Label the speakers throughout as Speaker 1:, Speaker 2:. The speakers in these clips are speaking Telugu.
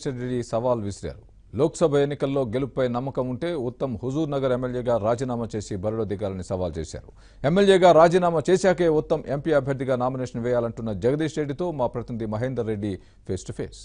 Speaker 1: రెడ్డి సవాల్ విసిరారు. లోక్సభ ఎన్నికల్లో గెలుపుపై నమ్మకం ఉంటే ఉత్తమ్ హుజూర్ నగర్ ఎమ్మెల్యేగా రాజీనామా చేసి బరిలో దిగాలని సవాల్ చేశారు. ఎమ్మెల్యేగా రాజీనామా చేశాకే ఉత్తమ్ ఎంపీ అభ్యర్థిగా నామినేషన్ వేయాలంటున్న జగదీష్ రెడ్డితో మా ప్రతినిధి Mahender Reddy face to face.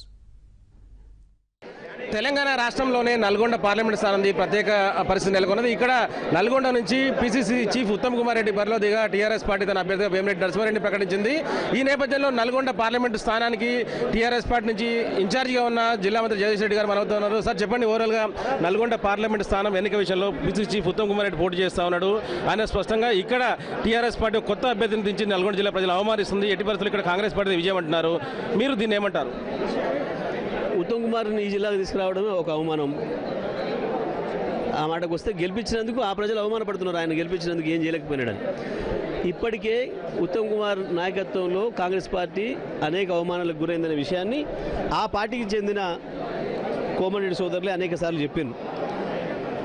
Speaker 2: Telangana రాష్ట్రంలోనే నల్గొండ పార్లమెంట్ స్థానంది ప్రత్యేక పరిస్థితి నెలకొన్నది. ఇక్కడ నల్గొండ నుంచి పిసిసి చీఫ్ ఉత్తమ్ కుమార్ రెడ్డి బరిలో దిగా టీఆర్ఎస్ పార్టీ తన అభ్యర్థిగా వేమిరెడ్డి నరసింహారెడ్డిని ప్రకటించింది. ఈ నేపథ్యంలో నల్గొండ పార్లమెంటు స్థానానికి టీఆర్ఎస్ పార్టీ నుంచి ఇన్ఛార్జిగా ఉన్న జిల్లా మంత్రి జగదీష్ రెడ్డి గారు మనవుతూ ఉన్నారు. సార్ చెప్పండి, ఓవరాల్గా నల్గొండ పార్లమెంట్ స్థానం ఎన్నిక విషయంలో పిసిసి చీఫ్ ఉత్తమ్ కుమార్ రెడ్డి పోటీ చేస్తూ ఉన్నాడు. ఆయన స్పష్టంగా ఇక్కడ టీఆర్ఎస్ పార్టీ కొత్త అభ్యర్థిని దించి నల్గొండ జిల్లా ప్రజలు అవమానిస్తుంది, ఎట్టి పరిస్థితులు ఇక్కడ కాంగ్రెస్ పార్టీ విజయం అంటున్నారు. మీరు దీన్ని ఏమంటారు?
Speaker 3: ఉత్తమ్ కుమార్ని ఈ జిల్లాకు తీసుకురావడమే ఒక అవమానం. ఆ మాటకు వస్తే గెలిపించినందుకు ఆ ప్రజలు అవమానపడుతున్నారు. ఆయన గెలిపించినందుకు ఏం చేయలేకపోయినాడని. ఇప్పటికే ఉత్తమ్ కుమార్ నాయకత్వంలో కాంగ్రెస్ పార్టీ అనేక అవమానాలకు గురైందనే విషయాన్ని ఆ పార్టీకి చెందిన కోమరెడ్డి సోదరులే అనేక సార్లు చెప్పారు.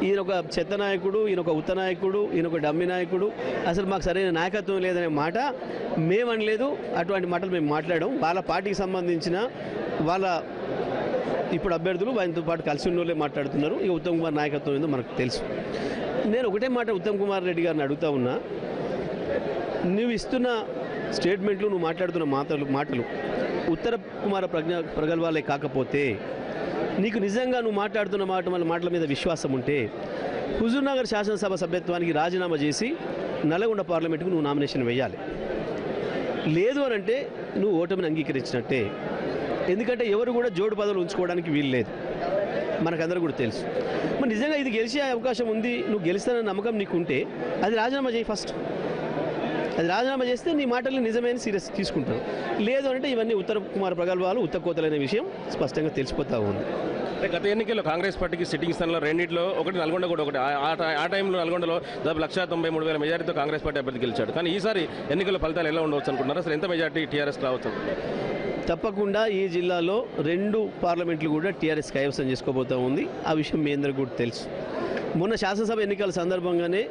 Speaker 3: ఈయన ఒక చెత్త నాయకుడు, ఈయన ఒక ఉత్త నాయకుడు, ఈయన ఒక డమ్మి నాయకుడు, అసలు మాకు సరైన నాయకత్వం లేదనే మాట మేమనలేదు. అటువంటి మాటలు మేము మాట్లాడాం. వాళ్ళ పార్టీకి సంబంధించిన వాళ్ళ ఇప్పుడు అభ్యర్థులు ఆయనతో పాటు కలిసి ఉన్నోళ్ళే మాట్లాడుతున్నారు. ఇక ఉత్తమ్ కుమార్ నాయకత్వం ఏందో మనకు తెలుసు. నేను ఒకటే మాట ఉత్తమ్ కుమార్ రెడ్డి గారిని అడుగుతా ఉన్నా, నువ్వు ఇస్తున్న స్టేట్మెంట్లు, నువ్వు మాట్లాడుతున్న మాటలు ఉత్తర కుమార ప్రగల్భాలే కాకపోతే, నీకు నిజంగా నువ్వు మాట్లాడుతున్న మాటల మీద విశ్వాసం ఉంటే హుజూర్ నగర్ శాసనసభ సభ్యత్వానికి రాజీనామా చేసి నల్గొండ పార్లమెంటుకు నువ్వు నామినేషన్ వేయాలి. లేదు అని అంటే నువ్వు ఓటమిని అంగీకరించినట్టే. ఎందుకంటే ఎవరు కూడా జోడు పదవులు ఉంచుకోవడానికి వీలు లేదు, మనకందరూ కూడా తెలుసు. మరి నిజంగా ఇది గెలిచే అవకాశం ఉంది, నువ్వు గెలుస్తానన్న నమ్మకం నీకుంటే అది రాజీనామా చేయి. ఫస్ట్ అది రాజీనామా చేస్తే నీ మాటల్ని నిజమైన సీరియస్ తీసుకుంటారు. లేదు అంటే ఇవన్నీ ఉత్తర కుమార ప్రగల్భాలు, ఉత్తకోతలనే విషయం స్పష్టంగా తెలిసిపోతూ ఉంది.
Speaker 2: గత ఎన్నికల్లో కాంగ్రెస్ పార్టీకి సిట్టింగ్ స్థానంలో రెండింటిలో ఒకటి నల్గొండ కూడా ఒకటి. ఆ టైంలో నల్గొండలో దాదాపు 193,000 మెజారిటీతో కాంగ్రెస్ పార్టీ అభ్యర్థి గెలిచాడు. కానీ ఈసారి ఎన్నికల ఫలితాలు ఎలా ఉండవచ్చు అనుకుంటున్నారు? అసలు ఎంత మెజారిటీ టీఆర్ఎస్ రావచ్చు?
Speaker 3: తప్పకుండా ఈ జిల్లాలో 2 పార్లమెంట్లు కూడా టీఆర్ఎస్ కైవసం చేసుకోబోతూ ఉంది. ఆ విషయం మీ అందరికీ కూడా తెలుసు. మొన్న శాసనసభ ఎన్నికల సందర్భంగానే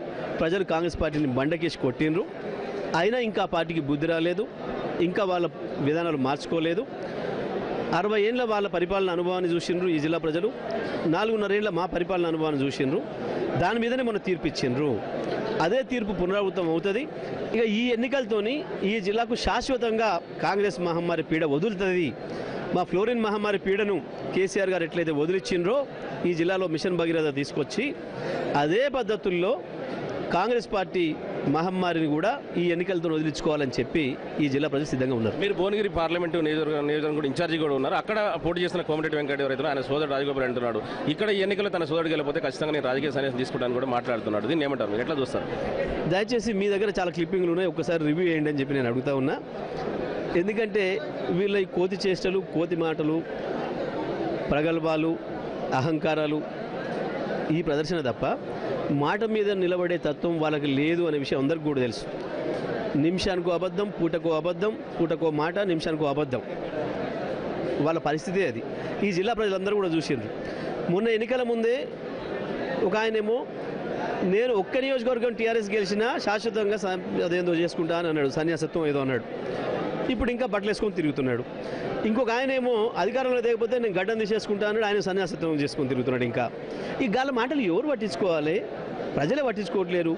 Speaker 3: ప్రజలు కాంగ్రెస్ పార్టీని బండకేసి కొట్టిండ్రు. అయినా ఇంకా ఆ పార్టీకి బుద్ధి రాలేదు, ఇంకా వాళ్ళ విధానాలు మార్చుకోలేదు. 60 ఏళ్ళ వాళ్ళ పరిపాలన అనుభవాన్ని చూసిండ్రు ఈ జిల్లా ప్రజలు, 4.5 ఏళ్ళ మా పరిపాలన అనుభవాన్ని చూసిండ్రు. దాని మీదనే మొన్న తీర్పు ఇచ్చిండ్రు. అదే తీర్పు పునరావృతం అవుతుంది. ఇక ఈ ఎన్నికలతోని ఈ జిల్లాకు శాశ్వతంగా కాంగ్రెస్ మహమ్మారి పీడ వదులుతుంది. మా ఫ్లోరిన్ మహమ్మారి పీడను కేసీఆర్ గారు ఎట్లయితే వదిలిచ్చిండ్రో ఈ జిల్లాలో మిషన్ భగీరథ తీసుకొచ్చి అదే పద్ధతుల్లో కాంగ్రెస్ పార్టీ మహమ్మారిని కూడా ఈ ఎన్నికలతో వదిలించుకోవాలని చెప్పి ఈ జిల్లా ప్రజలు సిద్ధంగా ఉన్నారు.
Speaker 2: మీరు భువనగిరి పార్లమెంటు నియోజకవర్గం కూడా ఇన్ఛార్జి కూడా ఉన్నారు. అక్కడ పోటీ చేసిన కోమటిరెడ్డి వెంకటరెడ్డి ఎవరైతే ఆయన సోదరుడు రాజగోపాల్ అంటున్నాడు, ఇక్కడ ఈ ఎన్నికల్లో తన సోదరుడు గెలిపోతే ఖచ్చితంగా నేను రాజకీయ సన్యాసం తీసుకుంటాను కూడా మాట్లాడుతున్నాడు. దీన్ని ఏమంటారు, మీరు ఎట్లా చూస్తారు?
Speaker 3: దయచేసి మీ దగ్గర చాలా క్లిప్పింగ్లు ఉన్నాయి, ఒక్కసారి రివ్యూ చేయండి అని చెప్పి నేను అడుగుతా ఉన్నా. ఎందుకంటే వీళ్ళ ఈ కోతి చేష్టలు, కోతి మాటలు, ప్రగల్భాలు, అహంకారాలు ఈ ప్రదర్శన తప్ప మాట మీద నిలబడే తత్వం వాళ్ళకి లేదు అనే విషయం అందరికీ కూడా తెలుసు. నిమిషానికో అబద్ధం, పూటకో అబద్ధం, పూటకో మాట, నిమిషానికో అబద్ధం. వాళ్ళ పరిస్థితే అది. ఈ జిల్లా ప్రజలందరూ కూడా చూసిండ్రు. మొన్న ఎన్నికల ముందే ఒక ఆయనేమో నేను ఒక్క నియోజకవర్గం టీఆర్ఎస్ గెలిచినా శాశ్వతంగా అదేందో చేసుకుంటా అని అన్నాడు, సన్యాసత్వం ఏదో అన్నాడు. ఇప్పుడు ఇంకా బట్టలు వేసుకొని తిరుగుతున్నాడు. ఇంకొక ఆయనేమో అధికారంలో లేకపోతే నేను గడ్డం తీసేసుకుంటా అన్నాడు, ఆయన సన్యాసత్వం చేసుకొని తిరుగుతున్నాడు. ఇంకా ఈ గాళ్ళ మాటలు ఎవరు పట్టించుకోవాలి? ప్రజలే పట్టించుకోవట్లేరు.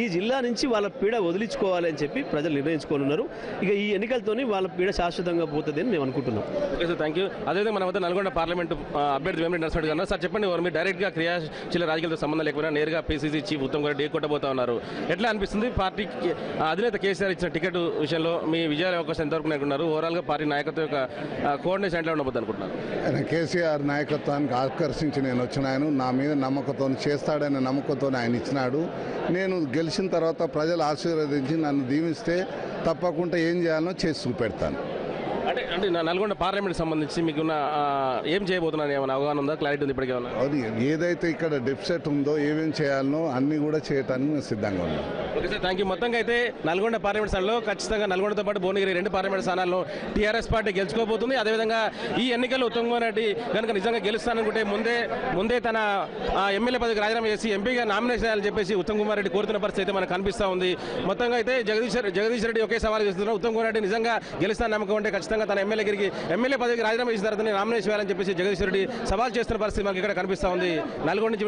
Speaker 3: ఈ జిల్లా నుంచి వాళ్ళ పీడ వదిలించుకోవాలి అని చెప్పి ప్రజలు నిర్ణయించుకొని ఉన్నారు. ఇక ఈ ఎన్నికలతోని వాళ్ళ పీడ శాశ్వతంగా పోతుంది అని మేము అనుకుంటున్నాం.
Speaker 2: Okay sir, thank you. అదేవిధంగా మన వద్ద నల్గొండ పార్లమెంటు అభ్యర్థి వేమిరెడ్డి నరసింహారెడ్డి గారు. సార్ చెప్పండి, మీరు డైరెక్ట్గా క్రియాశీల రాజకీయాలతో సంబంధం లేకపోయినా నేరుగా పిసిసి చీఫ్ ఉత్తమ్ కుమార్ రెడ్డి కొట్టబోతా ఉన్నారు. ఎట్లా అనిపిస్తుంది? పార్టీకి అధినేత కేసీఆర్ ఇచ్చిన టికెట్ విషయంలో మీ విజయాల అవకాశం ఎంతవరకు అనుకుంటున్నారు? ఓవరాల్గా పార్టీ నాయకత్వం యొక్క కోఆర్డినేషన్ ఎట్లా ఉండబోద్దు అనుకుంటున్నారు?
Speaker 4: కేసీఆర్ నాయకత్వానికి ఆకర్షించి నేను వచ్చినాను. నా మీద నమ్మకంతో చేస్తాడనే నమ్మకంతో ఆయన ఇచ్చినాడు. నేను గెలిచిన తర్వాత ప్రజలు ఆశీర్వదించి నన్ను దీవిస్తే తప్పకుండా ఏం చేయాలనో చేసి చూపెడతాను.
Speaker 2: అంటే నల్గొండ పార్లమెంట్ సంబంధించి మీకున్న ఏం చేయబోతున్నాను ఏమైనా అవగాహన ఉందా, క్లారిటీ ఉంది ఇప్పటికే?
Speaker 4: అది ఏదైతే ఇక్కడ డెఫిసిట్ ఉందో ఏమేం చేయాలనో అన్నీ కూడా చేయటానికి మేము సిద్ధంగా ఉన్నాం.
Speaker 2: Okay sir, thank you. మొత్తంగా అయితే నల్గొండ పార్లమెంట్ స్థానంలో ఖచ్చితంగా నల్గొండతో పాటు భువనగిరి 2 పార్లమెంట్ స్థానాల్లో టీఆర్ఎస్ పార్టీ గెలుచుకోబోతుంది. అదేవిధంగా ఈ ఎన్నికల్లో ఉత్తమ్ కుమార్ రెడ్డి కనుక నిజంగా గెలుస్తాననుకుంటే ముందే తన ఎమ్మెల్యే పదవికి రాజీనామా చేసి ఎంపీగా నామినేషన్ చేయాలని చెప్పేసి ఉత్తమ్ కుమార్ రెడ్డి కోరుతున్న పరిస్థితి అయితే మనకు కనిపిస్తూ ఉంది. మొత్తంగా అయితే జగదీష్ రెడ్డి ఒకే సవాల్ చేస్తున్నారు. ఉత్తమ్ కుమార్ రెడ్డి నిజంగా గెలుస్తాను నమ్మకం ఉంటే ఖచ్చితంగా తన ఎమ్మెల్యే పదవికి రాజీనామా చేసిన తర్వాత నామినేషన్ వేయాలని చెప్పేసి జగదీశ్వర్ రెడ్డి సవాల్ చేస్తున్న పరిస్థితి మనకి ఇక్కడ కనిపిస్తా ఉంది. నల్గొండ నుంచి